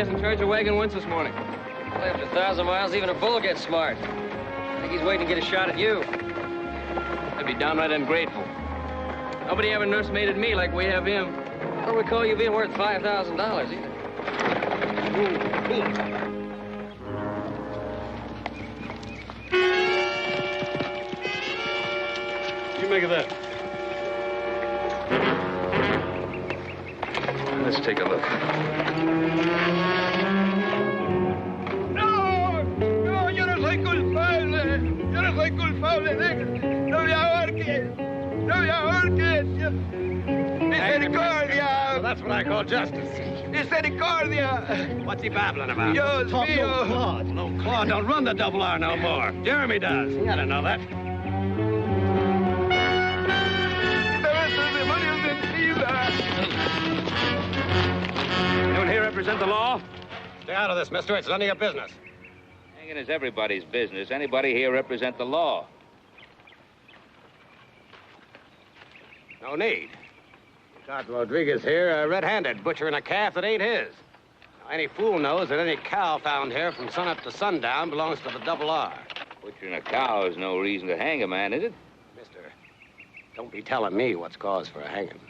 hasn't charged a wagon once this morning. Well, after 1,000 miles, even a bull gets smart. I think he's waiting to get a shot at you. I'd be downright ungrateful. Nobody ever nursemaided me like we have him. I don't recall you being worth $5,000 either. What do you make of that? Let's take a look. No, yo no soy culpable. Yo no soy culpable. No me ahorques. No me ahorques. Misericordia. Well, that's what I call justice. Misericordia. What's he babbling about? Dios mío. Claude. No, Claude don't run the double R no more. Jeremy does. He ought to know that. Anyone here represent the law? Stay out of this, mister. It's none of your business. Hanging is everybody's business. Anybody here represent the law? No need. Caught Rodriguez here red-handed, butchering a calf that ain't his. Now, any fool knows that any cow found here from sunup to sundown belongs to the double R. Butchering a cow is no reason to hang a man, is it? Mister, don't be telling me what's cause for a hanging.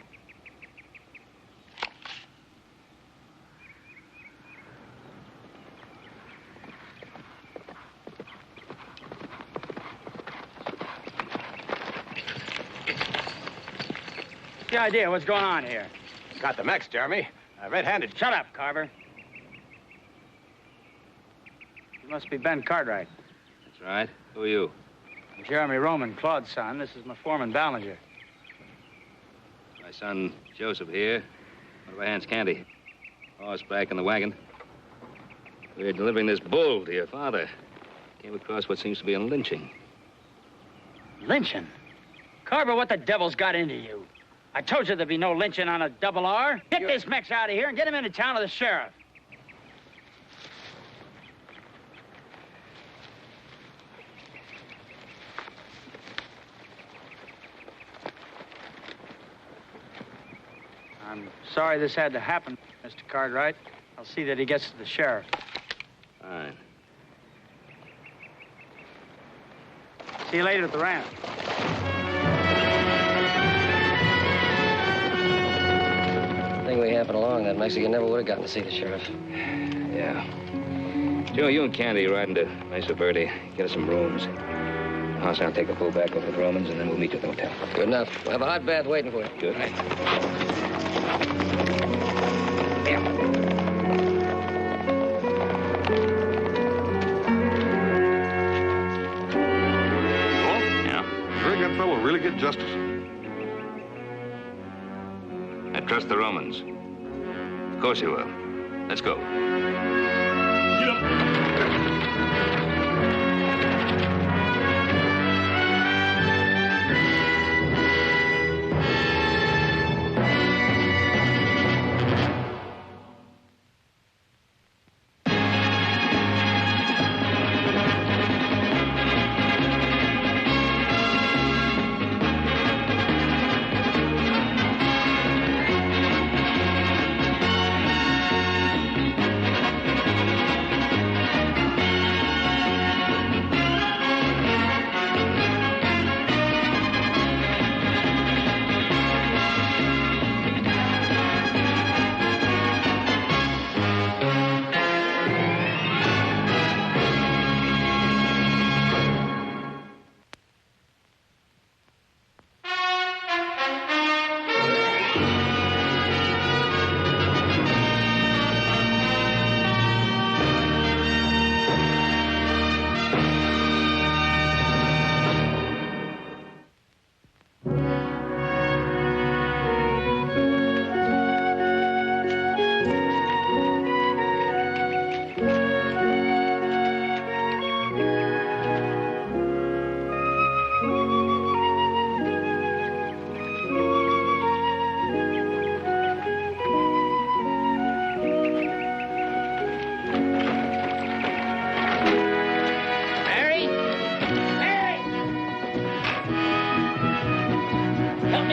The idea? What's going on here? Got the Mex, Jeremy. Red-handed. Shut up, Carver. You must be Ben Cartwright. That's right. Who are you? I'm Jeremy Roman, Claude's son. This is my foreman, Ballinger. My son, Joseph, here. One of our hands, Candy. Horseback in the wagon. We're delivering this bull to your father. Came across what seems to be a lynching. Lynching? Carver, what the devil's got into you? I told you there'd be no lynching on a double R. Get this Mex out of here and get him into town to the sheriff. I'm sorry this had to happen, Mr. Cartwright. I'll see that he gets to the sheriff. Fine. See you later at the ranch. We happened along, that Mexican never would have gotten to see the sheriff. Yeah. Joe, you and Candy ride into Mesa Verde. Get us some rooms. House, I'll take the bull back over to Romans, and then we'll meet you at the hotel. Good enough. We'll have a hot bath waiting for you. Good. Right. Yeah. You think that fellow really get justice? I trust the Romans. Of course he will. Let's go. Get up.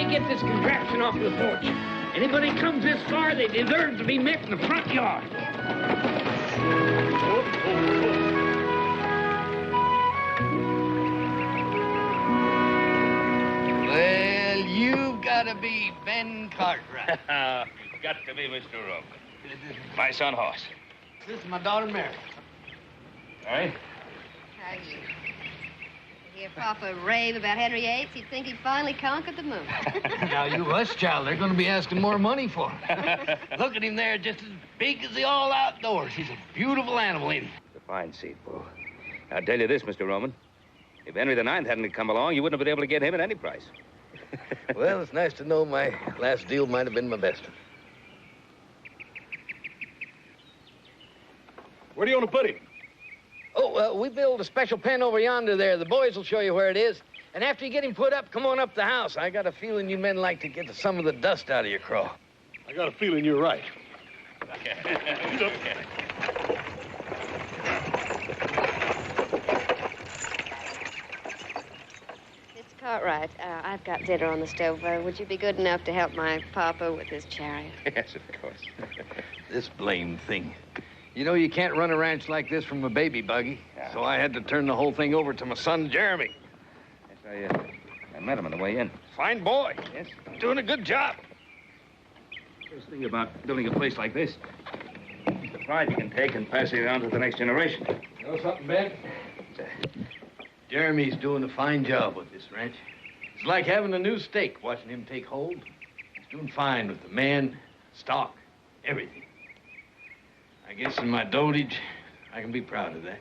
Get this contraption off the porch. Anybody comes this far, they deserve to be met in the front yard. Well, you've got to be Ben Cartwright. You've got to be Mr. Roman. My son, Hoss. This is my daughter, Mary. All right? How you? Hear Papa rave about Henry VIII, you'd think he'd finally conquered the moon. Now, you hush, child. They're going to be asking more money for him. Look at him there, just as big as the all outdoors. He's a beautiful animal, ain't he? It's a fine seat, Bull. I'll tell you this, Mr. Roman. If Henry IX hadn't come along, you wouldn't have been able to get him at any price. Well, it's nice to know my last deal might have been my best one. Where do you want to put him? Oh, we built a special pen over yonder there. The boys will show you where it is. And after you get him put up, come on up the house. I got a feeling you men like to get some of the dust out of your craw. I got a feeling you're right. Mr. Cartwright, I've got dinner on the stove. Would you be good enough to help my papa with his chariot? Yes, of course. This blamed thing. You know, you can't run a ranch like this from a baby buggy. Yeah. So I had to turn the whole thing over to my son, Jeremy. Yes, I met him on the way in. Fine boy. Yes. Doing a good job. First thing about building a place like this, the pride you can take and pass it on to the next generation. You know something, Ben? Jeremy's doing a fine job with this ranch. It's like having a new stake, watching him take hold. He's doing fine with the man, stock, everything. I guess in my dotage, I can be proud of that.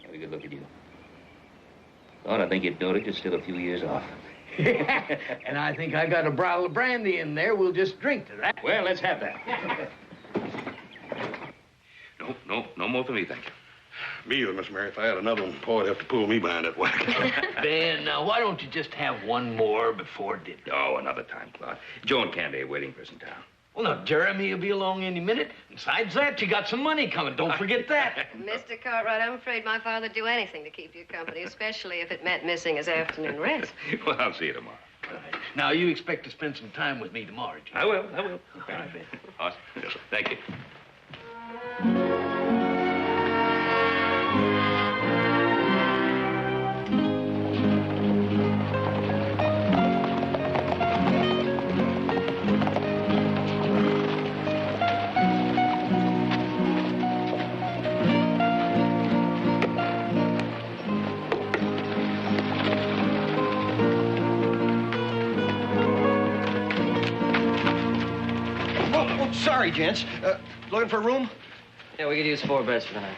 Have a good look at you. Thought I think your dotage is still a few years off. And I think I got a bottle of brandy in there. We'll just drink to that. Well, let's have that. No more for me, thank you. Me either, Miss Mary. If I had another one, Paul would have to pull me behind that wagon. Ben, now, why don't you just have one more before dinner? Oh, another time, Claude. Joe and Candy are waiting for us in town. Well, now, Jeremy will be along any minute. Besides that, you got some money coming. Don't forget that. Mr. Cartwright, I'm afraid my father'd do anything to keep you company, especially if it meant missing his afternoon rest. Well, I'll see you tomorrow. Right. Now, you expect to spend some time with me tomorrow, Jim? I will. All right, Ben. Hoss, thank you. Sorry, gents. Looking for a room? Yeah, we could use 4 beds for the night.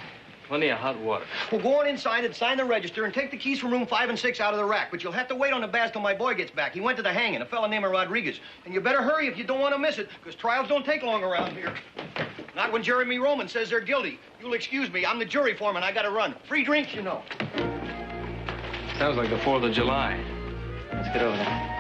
Plenty of hot water. Well, go on inside and sign the register and take the keys from room 5 and 6 out of the rack. But you'll have to wait on the baths till my boy gets back. He went to the hanging, a fella named Rodriguez. And you better hurry if you don't want to miss it, because trials don't take long around here. Not when Jeremy Roman says they're guilty. You'll excuse me. I'm the jury foreman. I got to run. Free drinks, you know. Sounds like the 4th of July. Let's get over there.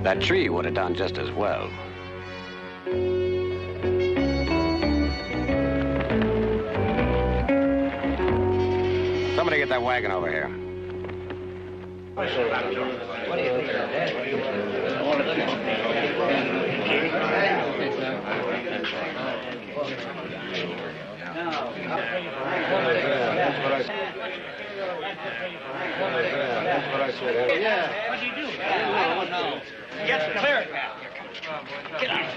That tree would have done just as well. Somebody get that wagon over here. What do you think of that? That's what I said. Yeah. What do you do? No. Get clear. Get out.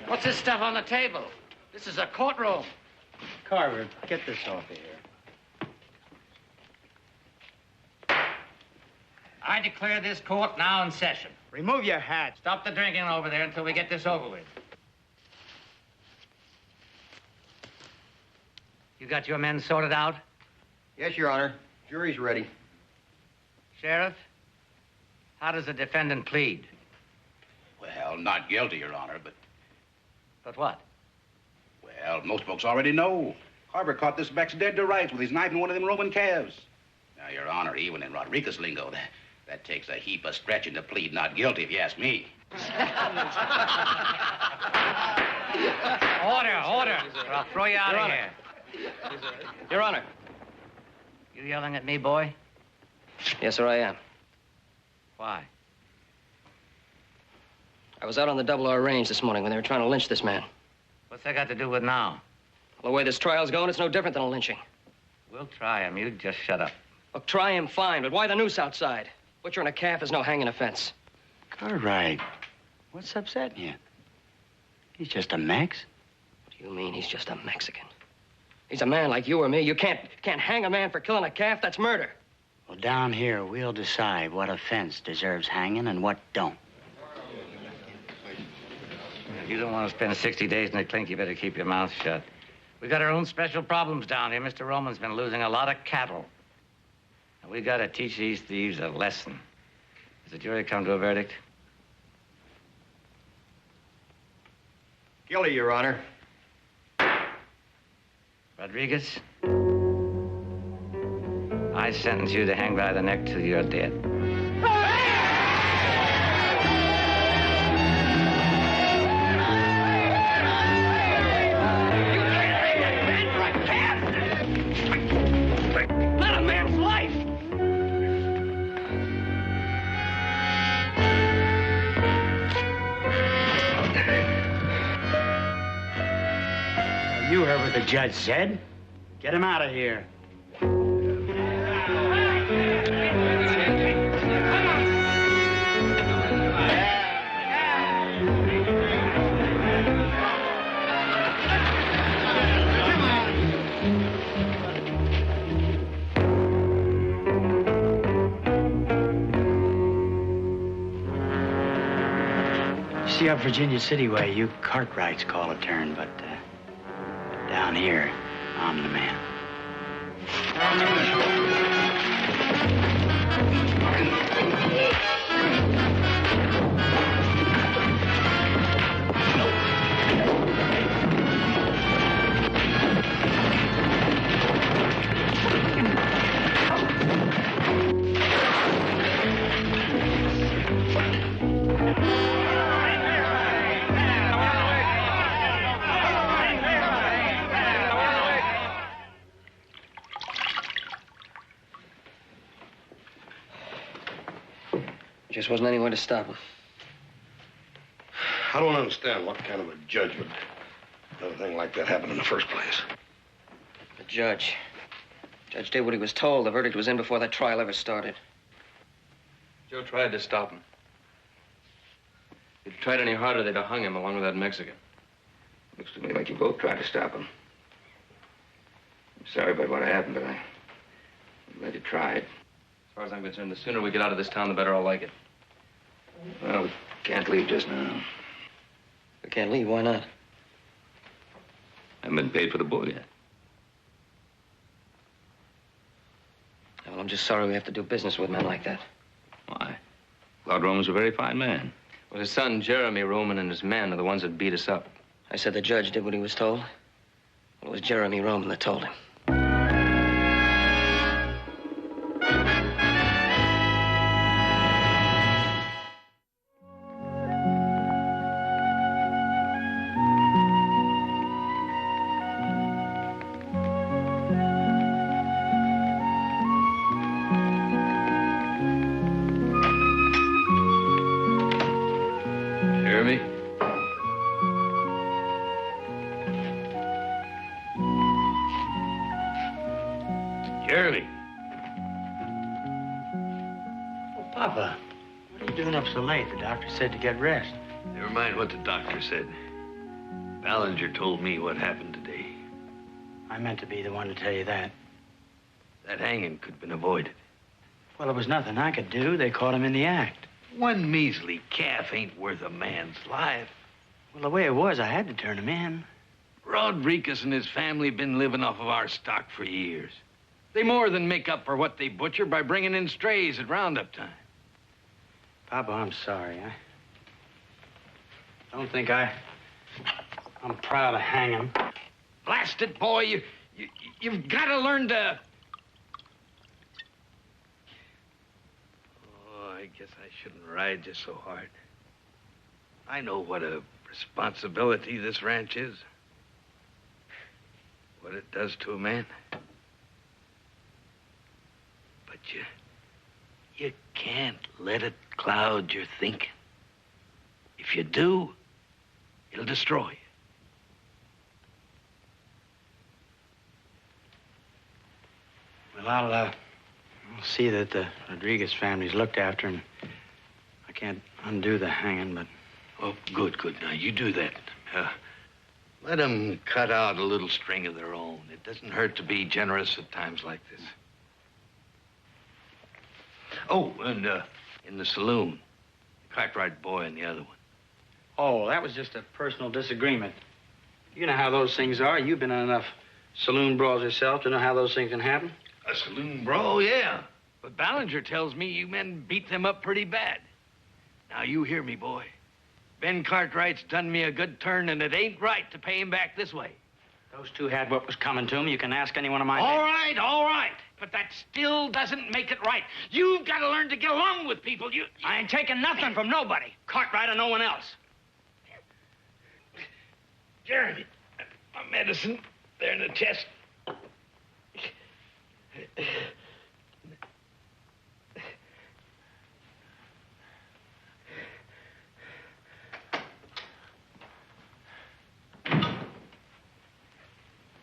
What's this stuff on the table? This is a courtroom. Carver, get this off of here. I declare this court now in session. Remove your hat. Stop the drinking over there until we get this over with. You got your men sorted out? Yes, Your Honor. Jury's ready. Sheriff, how does the defendant plead? Well, not guilty, Your Honor, but... But what? Well, Well, most folks already know. Carver caught this Beck's dead to rights with his knife in one of them Roman calves. Now, Your Honor, even in Rodriguez lingo, that takes a heap of stretching to plead not guilty, if you ask me. Order, order, or I'll throw you out Your of Honor. here. Your Honor. You yelling at me, boy? Yes, sir, I am. Why? I was out on the Double R range this morning when they were trying to lynch this man. What's that got to do with now? Well, the way this trial's going, it's no different than a lynching. We'll try him. You just shut up. Look, try him fine, but why the noose outside? Butchering a calf is no hanging offense. Cartwright, what's upsetting you? He's just a Mex. What do you mean he's just a Mexican? He's a man like you or me. You can't hang a man for killing a calf. That's murder. Well, down here, we'll decide what offense deserves hanging and what don't. If you don't want to spend 60 days in the clink, you better keep your mouth shut. We got our own special problems down here. Mr. Roman's been losing a lot of cattle. And we got to teach these thieves a lesson. Has the jury come to a verdict? Guilty, Your Honor. Rodriguez? I sentence you to hang by the neck till you're dead. Not a man's life! You heard what the judge said. Get him out of here. See, up Virginia City way, you Cartwrights call a turn, but down here, I'm the man. Just wasn't any way to stop him. I don't understand what kind of a judge would let a thing like that happen in the first place. The judge did what he was told. The verdict was in before that trial ever started. Joe tried to stop him. If he'd tried any harder, they'd have hung him along with that Mexican. Looks to me like you both tried to stop him. I'm sorry about what happened, but I'm glad you tried. As far as I'm concerned, the sooner we get out of this town, the better I'll like it. Well, we can't leave just now. We can't leave. Why not? I haven't been paid for the bull yet. Well, I'm just sorry we have to do business with men like that. Why? Claude Roman's a very fine man. Well, his son, Jeremy Roman, and his men are the ones that beat us up. I said the judge did what he was told. Well, it was Jeremy Roman that told him. Jeremy? Jeremy. Oh, Papa, what are you doing up so late? The doctor said to get rest. Never mind what the doctor said. Ballinger told me what happened today. I meant to be the one to tell you that. That hanging could have been avoided. Well, there was nothing I could do. They caught him in the act. One measly calf ain't worth a man's life. Well, the way it was, I had to turn him in. Rodriguez and his family been living off of our stock for years. They more than make up for what they butcher by bringing in strays at roundup time. Papa, I'm sorry. I don't think I'm proud of hanging. Blast it, boy. You've got to learn to... Oh, I guess I shouldn't ride you so hard. I know what a responsibility this ranch is. What it does to a man. But you can't let it cloud your thinking. If you do, it'll destroy you. Well, I'll see that the Rodriguez family's looked after, and I can't undo the hanging, but... Oh, good. Now, you do that. Let them cut out a little string of their own. It doesn't hurt to be generous at times like this. Oh, and in the saloon, the Cartwright boy and the other one. Oh, that was just a personal disagreement. You know how those things are. You've been in enough saloon brawls yourself to know how those things can happen. A saloon brawl, yeah. But Ballinger tells me you men beat them up pretty bad. Now, you hear me, boy. Ben Cartwright's done me a good turn, and it ain't right to pay him back this way. Those two had what was coming to them. You can ask any one of my... All right. But that still doesn't make it right. You've got to learn to get along with people. I ain't taking nothing from nobody. Cartwright or no one else. Jeremy, my medicine, there in the chest.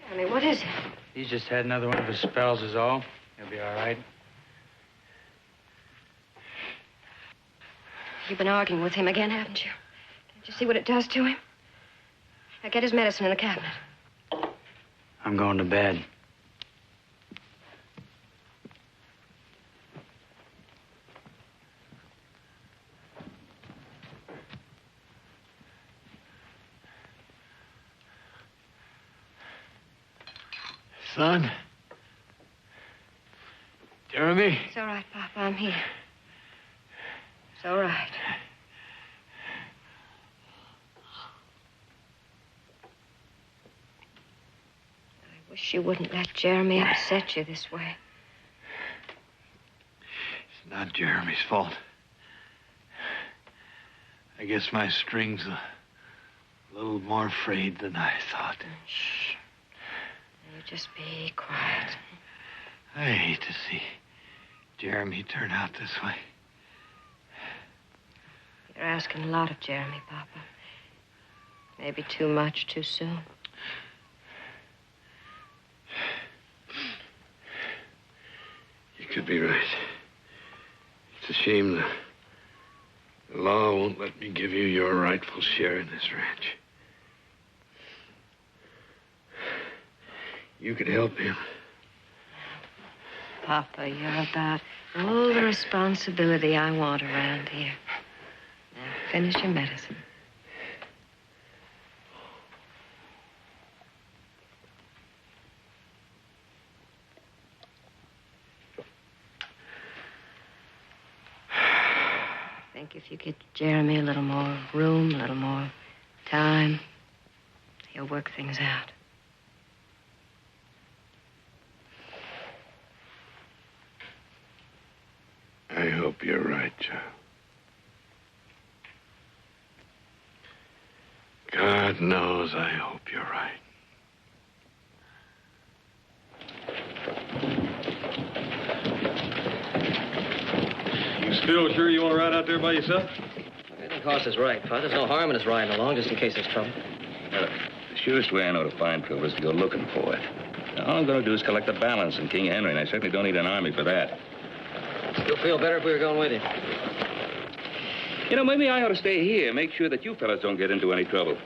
Johnny, what is it? He's just had another one of his spells is all. He'll be all right. You've been arguing with him again, haven't you? Can't you see what it does to him? Now get his medicine in the cabinet. I'm going to bed. Son? Jeremy? It's all right, Papa. I'm here. It's all right. I wish you wouldn't let Jeremy upset you this way. It's not Jeremy's fault. I guess my string's a little more frayed than I thought. Shh. You just be quiet. I hate to see Jeremy turn out this way. You're asking a lot of Jeremy, Papa. Maybe too much too soon. You could be right. It's a shame the law won't let me give you your rightful share in this ranch. You could help him. Papa, you're about all the responsibility I want around here. Now, finish your medicine. I think if you get Jeremy a little more room, a little more time, he'll work things out. I hope you're right, Joe. God knows I hope you're right. You still sure you want to ride out there by yourself? Anything cost is right, Pud. There's no harm in us riding along just in case there's trouble. The surest way I know to find trouble is to go looking for it. Now, all I'm going to do is collect the balance in King Henry, and I certainly don't need an army for that. Still feel better if we were going with you. You know, maybe I ought to stay here, make sure that you fellas don't get into any trouble.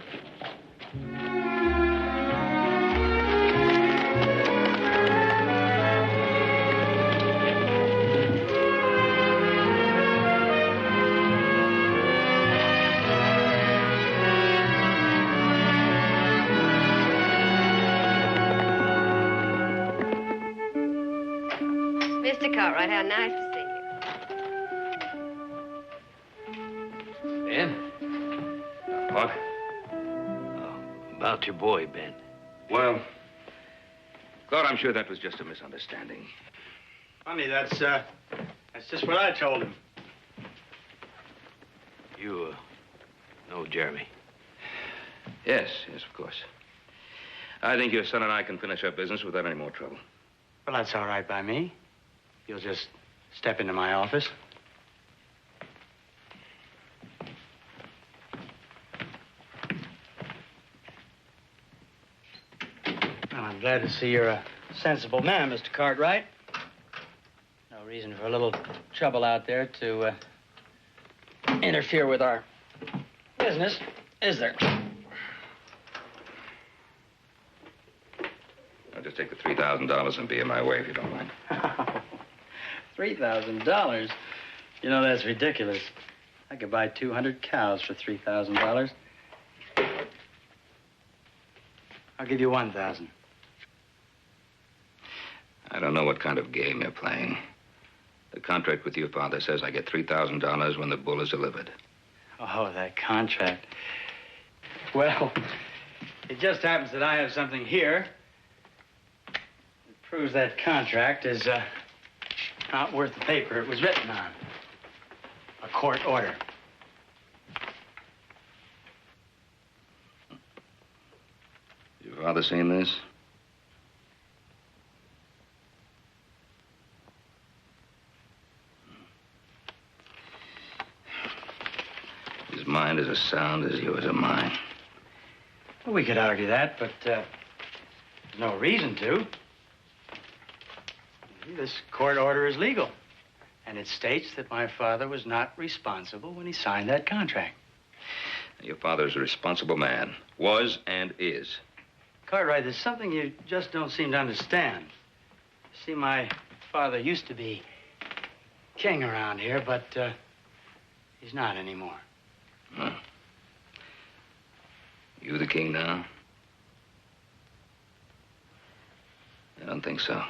Mr. Cartwright, how nice to see you. Ben? What? About your boy, Ben. Well, Claude, I'm sure that was just a misunderstanding. Funny, that's just what I told him. You, know Jeremy? Yes, of course. I think your son and I can finish our business without any more trouble. Well, that's all right by me. You'll just step into my office. Well, I'm glad to see you're a sensible man, Mr. Cartwright. No reason for a little trouble out there to interfere with our business, is there? I'll just take the $3,000 and be in my way if you don't mind. $3,000? You know, that's ridiculous. I could buy 200 cows for $3,000. I'll give you 1,000. I don't know what kind of game you're playing. The contract with your father says I get $3,000 when the bull is delivered. Oh, that contract. Well, it just happens that I have something here that proves that contract is not worth the paper it was written on. A court order. Your father seen this? His mind is as sound as yours or mine. Well, we could argue that, but there's no reason to. This court order is legal, and it states that my father was not responsible when he signed that contract. Your father's a responsible man. Was and is. Cartwright, there's something you just don't seem to understand. See, my father used to be king around here, but he's not anymore. Huh. You the king now? I don't think so.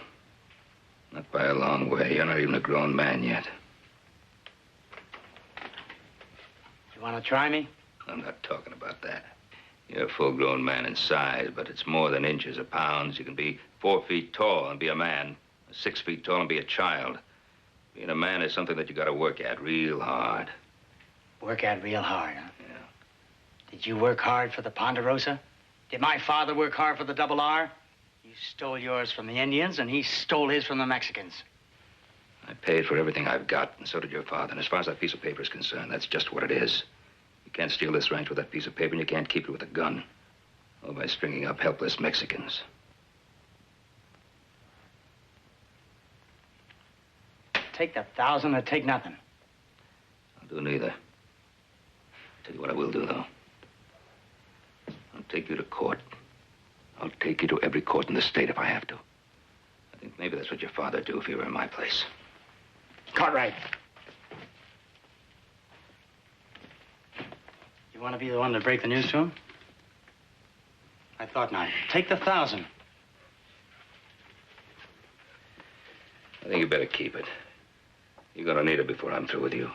Not by a long way. You're not even a grown man yet. You want to try me? I'm not talking about that. You're a full-grown man in size, but it's more than inches or pounds. You can be 4 feet tall and be a man, 6 feet tall and be a child. Being a man is something that you got to work at real hard. Work at real hard, huh? Yeah. Did you work hard for the Ponderosa? Did my father work hard for the Double R? You stole yours from the Indians, and he stole his from the Mexicans. I paid for everything I've got, and so did your father. And as far as that piece of paper is concerned, that's just what it is. You can't steal this ranch with that piece of paper, and you can't keep it with a gun. Or by stringing up helpless Mexicans. Take the 1,000 or take nothing. I'll do neither. Tell you what I will do, though. I'll take you to court. I'll take you to every court in the state if I have to. I think maybe that's what your father'd do if he were in my place. Cartwright. You want to be the one to break the news to him? I thought not. Take the 1,000. I think you better keep it. You're gonna need it before I'm through with you.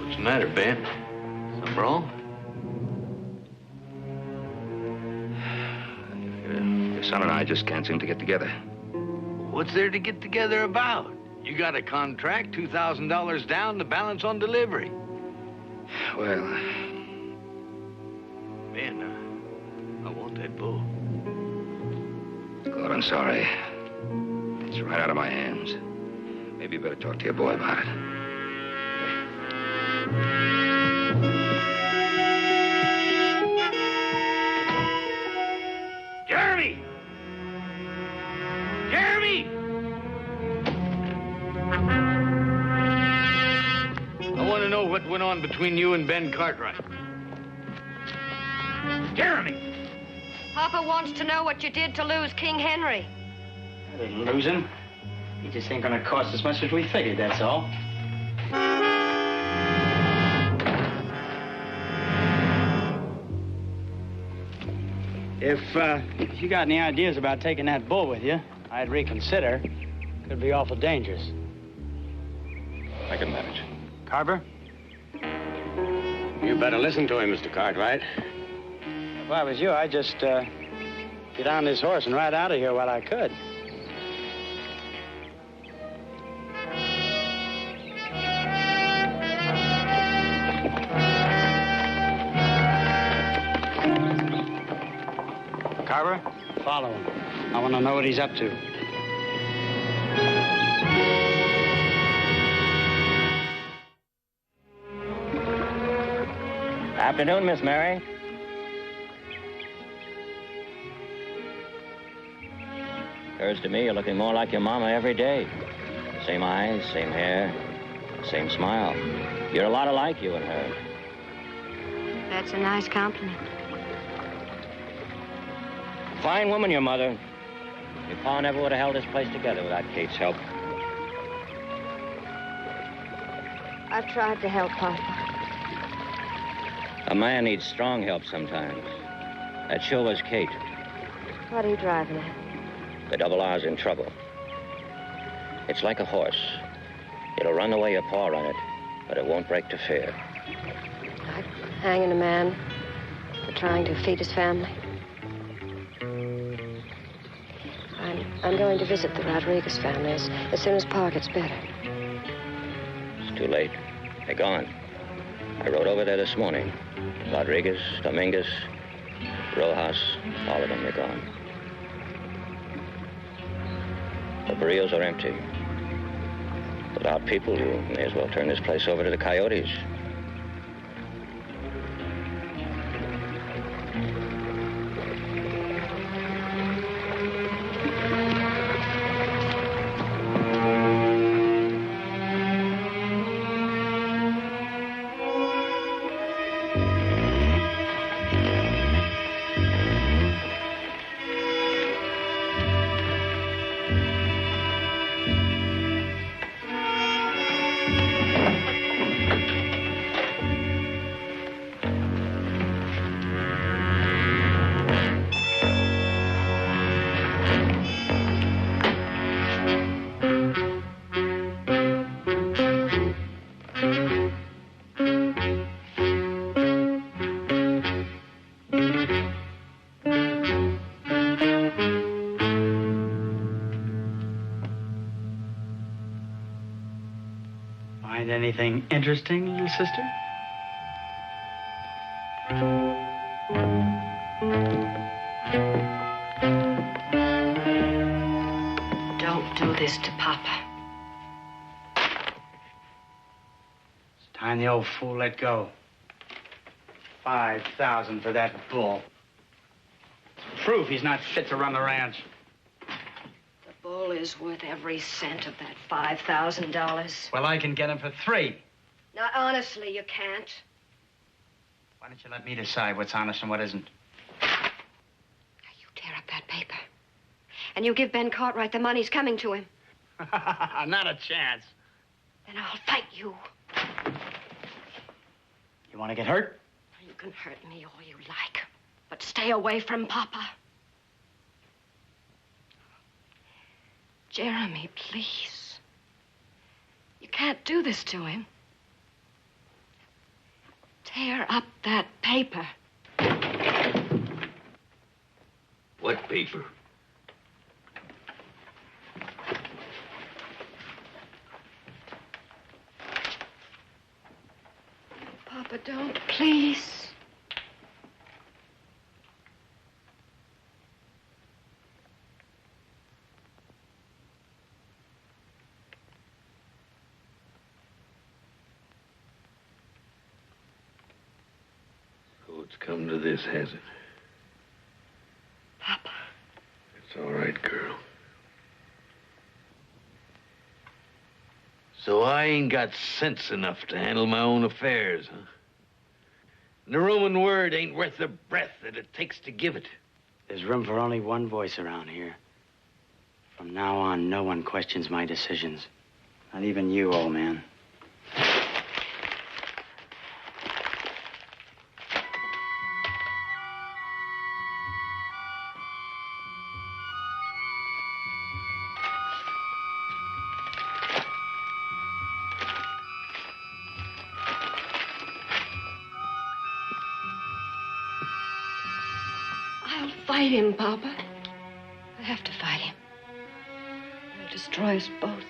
What's the matter, Ben? Something wrong? Your son and I just can't seem to get together. What's there to get together about? You got a contract, $2,000 down, the balance on delivery. Well, Ben, I want that bull. Claude, I'm sorry. It's right out of my hands. Maybe you better talk to your boy about it. Jeremy! Jeremy! I want to know what went on between you and Ben Cartwright. Jeremy! Papa wants to know what you did to lose King Henry. I didn't lose him. He just ain't gonna cost as much as we figured, that's all. If you got any ideas about taking that bull with you, I'd reconsider. Could be awful dangerous. I can manage. Carver? You better listen to him, Mr. Cartwright. If I was you, I'd just get on this horse and ride out of here while I could. Carver, follow him. I want to know what he's up to. Afternoon, Miss Mary. Occurs to me you're looking more like your mama every day. Same eyes, same hair, same smile. You're a lot alike, you and her. That's a nice compliment. Fine woman, your mother. Your pa never would have held this place together without Kate's help. I've tried to help Papa. A man needs strong help sometimes. That sure was Kate. What are you driving at? The double R's in trouble. It's like a horse. It'll run the way your paw run it, but it won't break to fear. Like hanging a man for trying to feed his family. I'm going to visit the Rodriguez family as soon as Pa gets better. It's too late. They're gone. I rode over there this morning. Rodriguez, Dominguez, Rojas, all of them are gone. The barrios are empty. Without people, you may as well turn this place over to the coyotes. Find anything interesting, little sister? Don't do this to Papa. It's time the old fool let go. 5,000 for that bull. It's proof he's not fit to run the ranch. The bull is worth every cent of that $5,000. Well, I can get him for 3. Now, honestly, you can't. Why don't you let me decide what's honest and what isn't? You tear up that paper. And you give Ben Cartwright the money's coming to him. Not a chance. Then I'll fight you. You want to get hurt? You can hurt me all you like, but stay away from Papa. Jeremy, please. You can't do this to him. Tear up that paper. What paper? Papa, don't, please. So it's come to this, has it? Papa. It's all right, girl. So I ain't got sense enough to handle my own affairs, huh? And the Roman word ain't worth the breath that it takes to give it. There's room for only one voice around here. From now on, no one questions my decisions. Not even you, old man. fight him, Papa. I have to fight him. He'll destroy us both.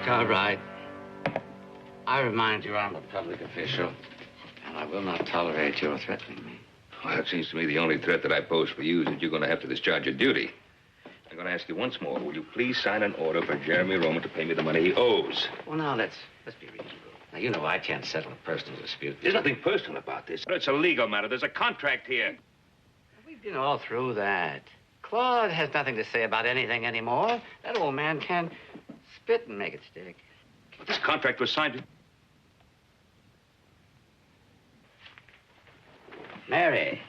Cartwright, I remind you I'm a public official, and I will not tolerate your threatening me. Well, it seems to me the only threat that I pose for you is that you're going to have to discharge your duty. I'm going to ask you once more, will you please sign an order for Jeremy Roman to pay me the money he owes? Well, now, let's be reasonable. Now, you know I can't settle a personal dispute. There's nothing personal about this. It's a legal matter. There's a contract here. We've been all through that. Claude has nothing to say about anything anymore. That old man can spit and make it stick. But this contract was signed. Mary.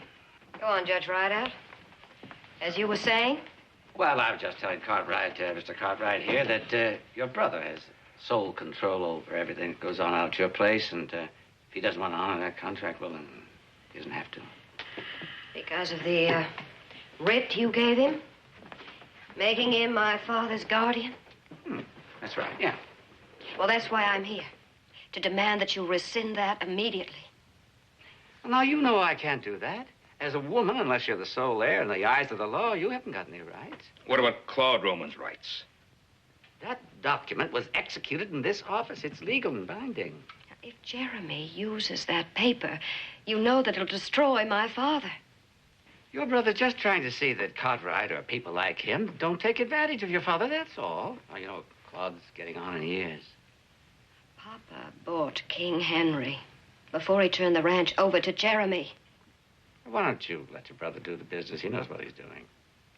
Go on, Judge Rideout. As you were saying? Well, I was just telling Cartwright, Mr. Cartwright here, that your brother has sole control over everything that goes on out at your place, and if he doesn't want to honor that contract, well, then he doesn't have to. Because of the writ you gave him? Making him my father's guardian? That's right, yeah. Well, that's why I'm here. To demand that you rescind that immediately. Well, now, you know I can't do that. As a woman, unless you're the sole heir in the eyes of the law, you haven't got any rights. What about Claude Roman's rights? That document was executed in this office. It's legal and binding. If Jeremy uses that paper, you know that it'll destroy my father. Your brother's just trying to see that Cartwright or people like him don't take advantage of your father, that's all. Well, you know, Claude's getting on in years. Papa bought King Henry before he turned the ranch over to Jeremy. Why don't you let your brother do the business? He knows what he's doing.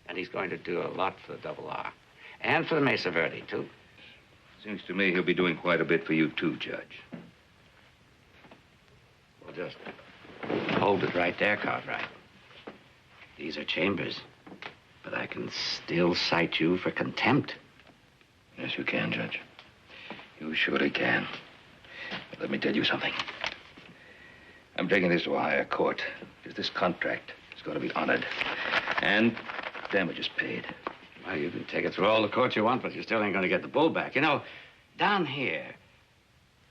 And he's going to do a lot for the Double R. And for the Mesa Verde, too. Seems to me he'll be doing quite a bit for you, too, Judge. Well, just hold it right there, Cartwright. These are chambers. But I can still cite you for contempt. Yes, you can, Judge. You surely can. But let me tell you something. I'm taking this to a higher court, because this contract is going to be honored. And damages paid. Well, you can take it through all the courts you want, but you still ain't going to get the bull back. You know, down here,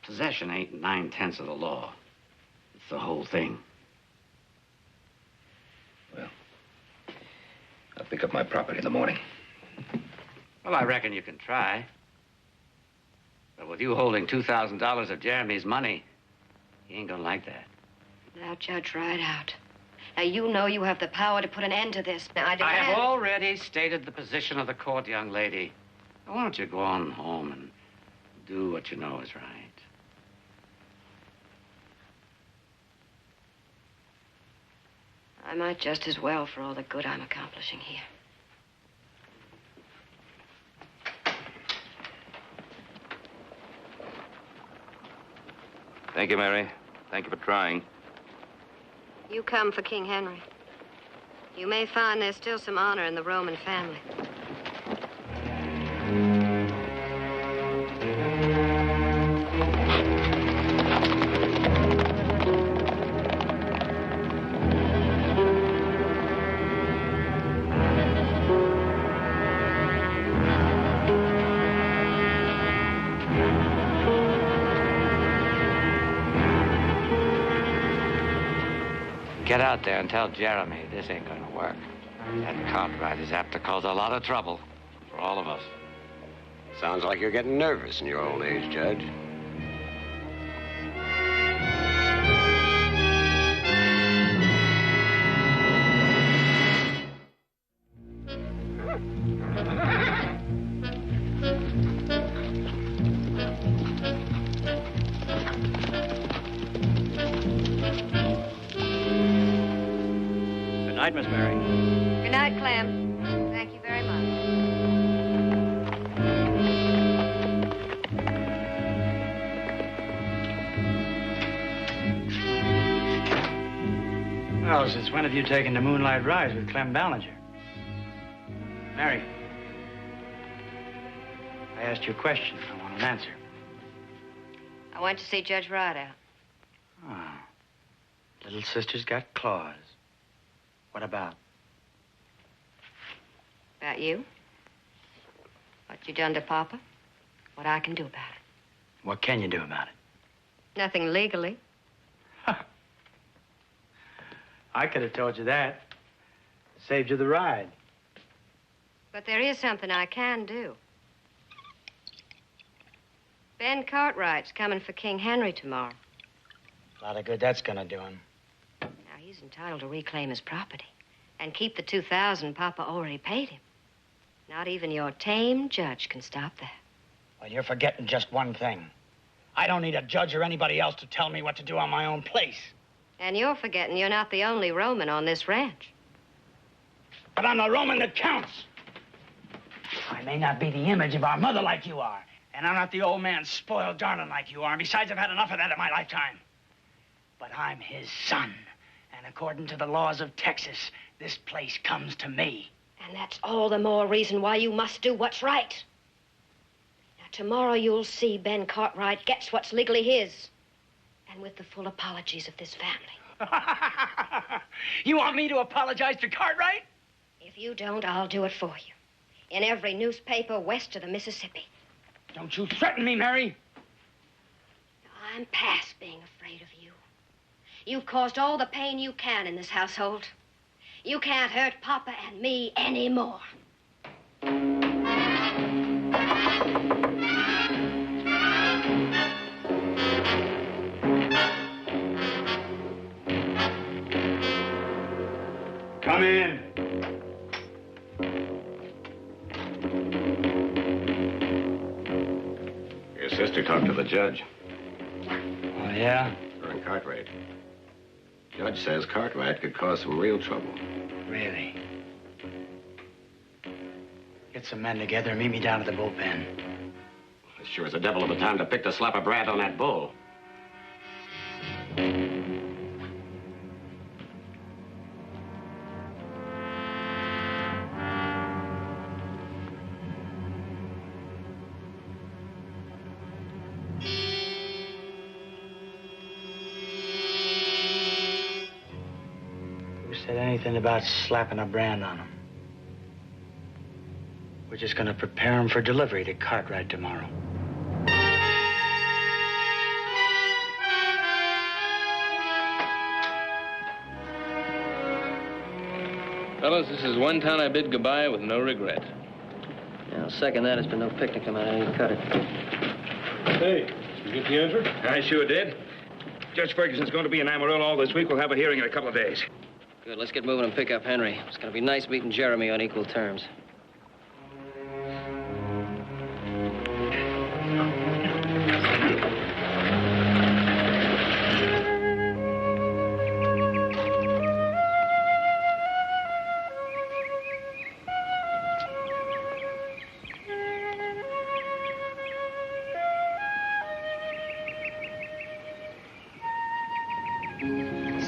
possession ain't 9/10 of the law. It's the whole thing. Well, I'll pick up my property in the morning. Well, I reckon you can try. But with you holding $2,000 of Jeremy's money, he ain't gonna like that. Now, Judge Rideout. Now, you know you have the power to put an end to this. Now, I demand... I have already stated the position of the court, young lady. Now, why don't you go on home and do what you know is right? I might just as well for all the good I'm accomplishing here. Thank you, Mary. Thank you for trying. You come for King Henry. You may find there's still some honor in the Roman family. Get out there and tell Jeremy this ain't gonna work. That Cartwright is apt to cause a lot of trouble for all of us. Sounds like you're getting nervous in your old age, Judge. Night, Miss Mary. Good night, Clem. Thank you very much. Well, since when have you taken the moonlight rise with Clem Ballinger? Mary, I asked you a question. I want an answer. I went to see Judge Rideout. Oh. Little sister's got claws. What about? About you? What you done to Papa? What I can do about it? What can you do about it? Nothing legally. I could have told you that. Saved you the ride. But there is something I can do. Ben Cartwright's coming for King Henry tomorrow. A lot of good that's gonna do him. Now, he's entitled to reclaim his property and keep the $2,000 Papa already paid him. Not even your tame judge can stop that. Well, you're forgetting just one thing. I don't need a judge or anybody else to tell me what to do on my own place. And you're forgetting you're not the only Roman on this ranch. But I'm the Roman that counts. I may not be the image of our mother like you are, and I'm not the old man spoiled darling like you are. And besides, I've had enough of that in my lifetime. But I'm his son, and according to the laws of Texas, this place comes to me. And that's all the more reason why you must do what's right. Now, tomorrow you'll see Ben Cartwright gets what's legally his. And with the full apologies of this family. You want me to apologize to Cartwright? If you don't, I'll do it for you. In every newspaper west of the Mississippi. Don't you threaten me, Mary. I'm past being afraid of you. You've caused all the pain you can in this household. You can't hurt Papa and me anymore. Come in. Your sister talked to the judge. Oh, yeah? Her and Cartwright. Judge says Cartwright could cause some real trouble. Really? Get some men together and meet me down at the bullpen. It sure is a devil of a time to pick to slap a brat on that bull. Said anything about slapping a brand on him. We're just gonna prepare him for delivery to Cartwright tomorrow. Fellas, this is one town I bid goodbye with no regret. Yeah, I'll second that. It's been no picnic. I need to cut it. Hey, you get the answer? I sure did. Judge Ferguson's going to be in Amarillo all this week. We'll have a hearing in a couple of days. Good. Let's get moving and pick up Henry. It's going to be nice meeting Jeremy on equal terms.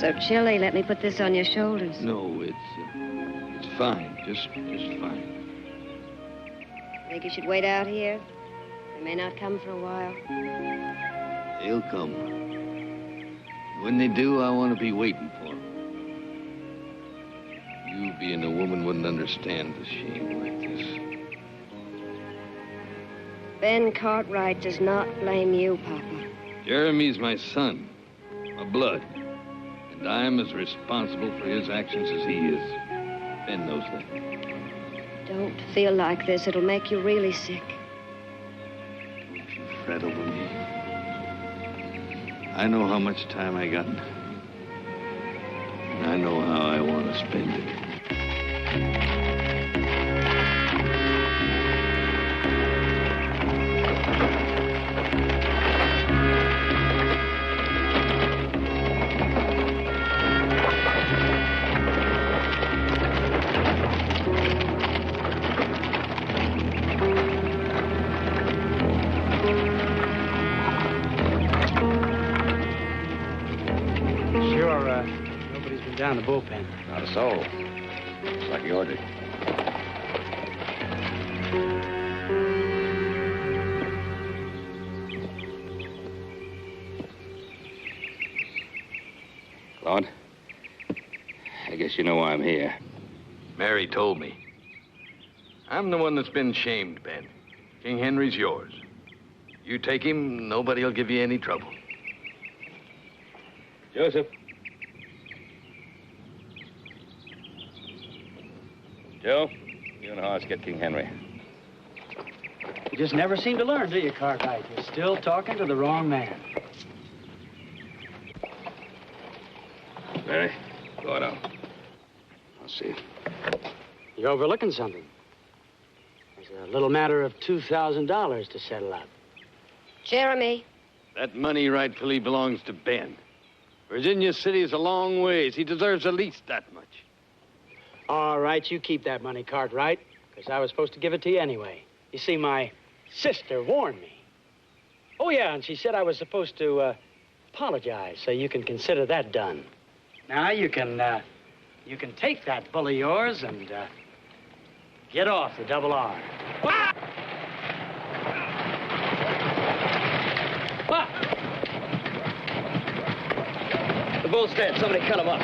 So chilly. Let me put this on your shoulders. No, it's fine. Just fine. Think you should wait out here? They may not come for a while. They'll come. When they do, I want to be waiting for them. You being a woman wouldn't understand a shame like this. Ben Cartwright does not blame you, Papa. Jeremy's my son, my blood. And I'm as responsible for his actions as he is. Ben knows that. Don't feel like this. It'll make you really sick. Don't you fret over me. I know how much time I got. And I know how I want to spend it. around the bullpen? Not a soul. Looks like he ordered. Claude, I guess you know why I'm here. Mary told me. I'm the one that's been shamed, Ben. King Henry's yours. You take him, nobody'll give you any trouble. Joseph. Joe, you and Horace get King Henry. You just never seem to learn, do you, Cartwright? You're still talking to the wrong man. Mary, go on out. I'll see you. You're overlooking something. There's a little matter of $2,000 to settle up. Jeremy. That money rightfully belongs to Ben. Virginia City is a long ways. He deserves at least that much. All right, you keep that money, Cartwright, because I was supposed to give it to you anyway. You see, my sister warned me. Oh, yeah, and she said I was supposed to apologize, so you can consider that done. Now, you can take that bull of yours and get off the double R. Ah! The bull's dead. Somebody cut him up.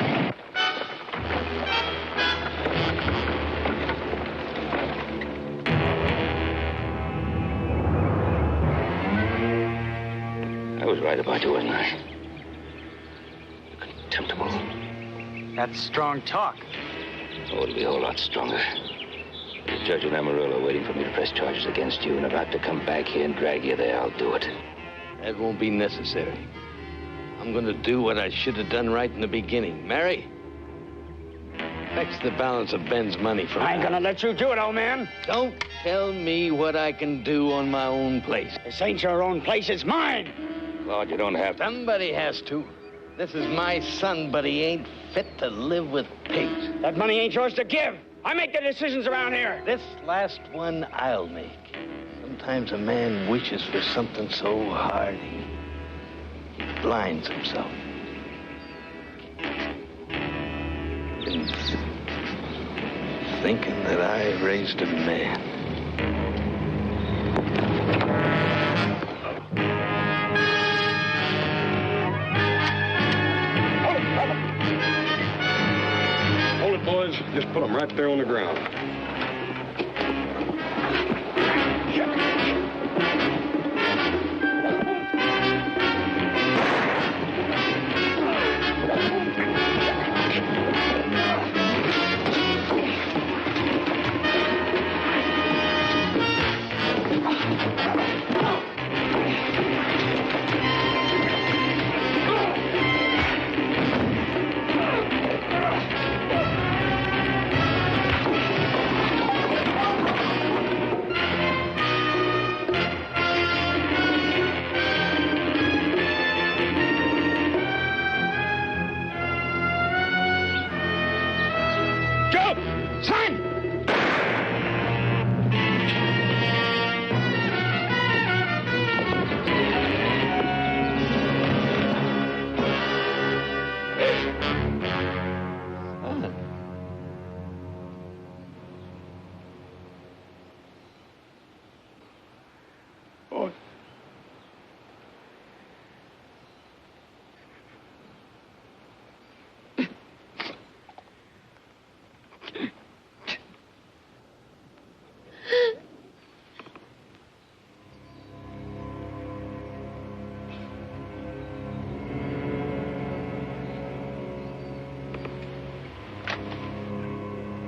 I was right about you, wasn't I? Contemptible. That's strong talk. Oh, it'll be a whole lot stronger. There's a judge in Amarillo waiting for me to press charges against you, and about to come back here and drag you there. I'll do it. That won't be necessary. I'm going to do what I should have done right in the beginning. Mary, fetch the balance of Ben's money from I ain't gonna let you do it, old man. Don't tell me what I can do on my own place. This ain't your own place, it's mine. Claude, you don't have to. Somebody has to. This is my son, but he ain't fit to live with pigs. That money ain't yours to give. I make the decisions around here. This last one I'll make. Sometimes a man wishes for something so hard he blinds himself. In thinking that I raised a man. Hold it, boys. Just put them right there on the ground.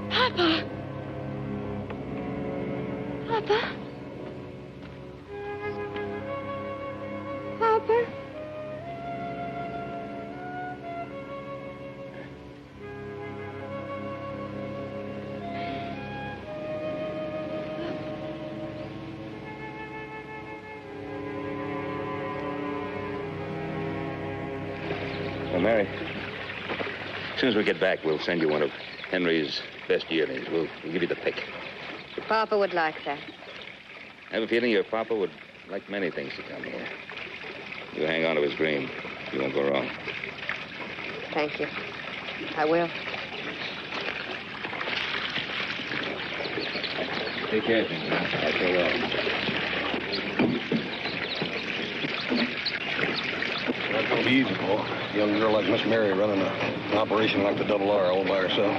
Papa. Papa. Papa. Well, Mary, as soon as we get back, we'll send you one of Henry's best yearlings. We'll give you the pick. Papa would like that. I have a feeling your papa would like many things to come here. You hang on to his dream. You won't go wrong. Thank you. I will. Take care of things, man. I sure will. That's gonna be easy, Paul. A young girl like Miss Mary running an operation like the Double R all by herself.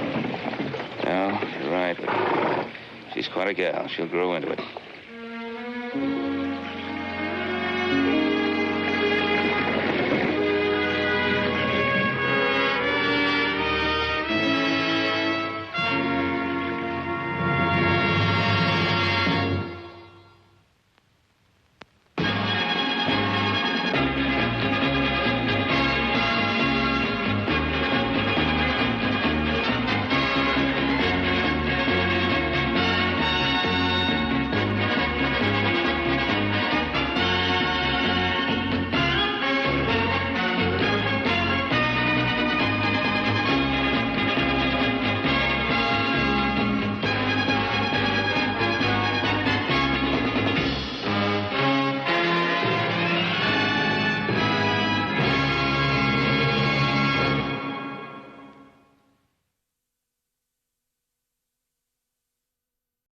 No, you're right, but she's quite a gal. She'll grow into it.